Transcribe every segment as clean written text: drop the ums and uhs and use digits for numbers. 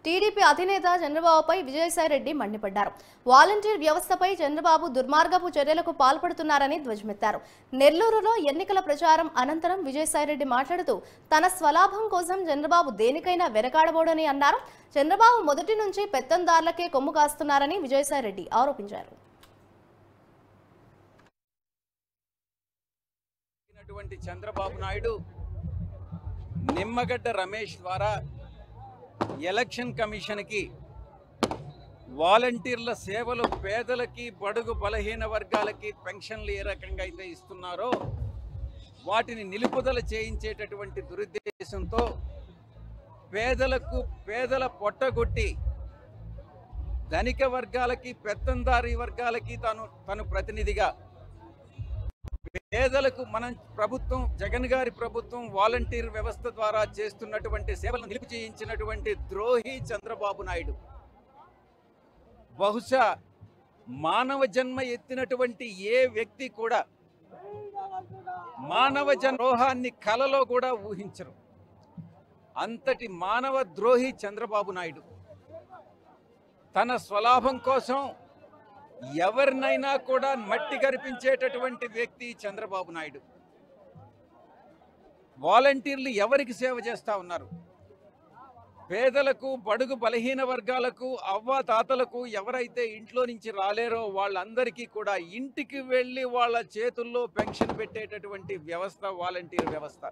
TDP అధినేత చంద్రబాబుపై విజయసాయిరెడ్డి మండిపడ్డారు. వాలంటీర్ వ్యవస్థపై చంద్రబాబు దుర్మార్గపు చర్యలకు పాల్పడుతున్నారని ధ్వజమెత్తారు. నెల్లూరులో ఎన్నికల ప్రచారం అనంతరం విజయసాయిరెడ్డి మాట్లాడుతూ తన స్వలాభం కోసం చంద్రబాబు దేనికైనా వెనకాడబోడని అన్నారు. చంద్రబాబు మొదటి నుంచి పెత్తందార్లకే కొమ్ము కాస్తున్నారని విజయసాయిరెడ్డి ఆరోపించారు. చంద్రబాబు నాయుడు నిమ్మగడ్డ రమేష్ ద్వారా ఎలక్షన్ కమిషన్కి వాలంటీర్ల సేవలు పేదలకి బడుగు బలహీన వర్గాలకి పెన్షన్లు ఏ రకంగా అయితే ఇస్తున్నారో వాటిని నిలుపుదల చేయించేటటువంటి దురుద్దేశంతో పేదల పొట్టగొట్టి ధనిక వర్గాలకి పెత్తందారీ వర్గాలకి తను ప్రతినిధిగా పేదలకు మన ప్రభుత్వం జగన్ గారి ప్రభుత్వం వాలంటీర్ వ్యవస్థ ద్వారా చేస్తున్నటువంటి సేవలను నిలుపు చేయించినటువంటి ద్రోహి చంద్రబాబు నాయుడు బహుశా మానవ జన్మ ఎత్తినటువంటి ఏ వ్యక్తి కూడా మానవ ద్రోహాన్ని కలలో కూడా ఊహించరు. అంతటి మానవ ద్రోహి చంద్రబాబు నాయుడు తన స్వలాభం కోసం ఎవరినైనా కూడా మట్టి కరిపించేటటువంటి వ్యక్తి చంద్రబాబు నాయుడు. వాలంటీర్లు ఎవరికి సేవ చేస్తా ఉన్నారు? పేదలకు బడుగు బలహీన వర్గాలకు అవ్వాతాతలకు ఎవరైతే ఇంట్లో నుంచి రాలేరో వాళ్ళందరికీ కూడా ఇంటికి వెళ్ళి వాళ్ళ చేతుల్లో పెన్షన్ పెట్టేటటువంటి వ్యవస్థ వాలంటీర్ వ్యవస్థ.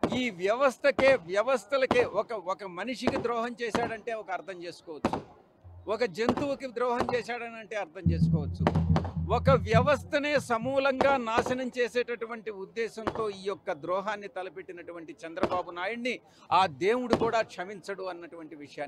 ఈ వ్యవస్థలకే ఒక మనిషికి ద్రోహం చేశాడంటే ఒక అర్థం చేసుకోవచ్చు, ఒక జంతువుకి ద్రోహం చేశాడనంటే అర్థం చేసుకోవచ్చు. ఒక వ్యవస్థనే సమూలంగా నాశనం చేసేటటువంటి ఉద్దేశంతో ఈ యొక్క ద్రోహాన్ని తలపెట్టినటువంటి చంద్రబాబు నాయుడిని ఆ దేవుడు కూడా క్షమించడు అన్నటువంటి విషయాన్ని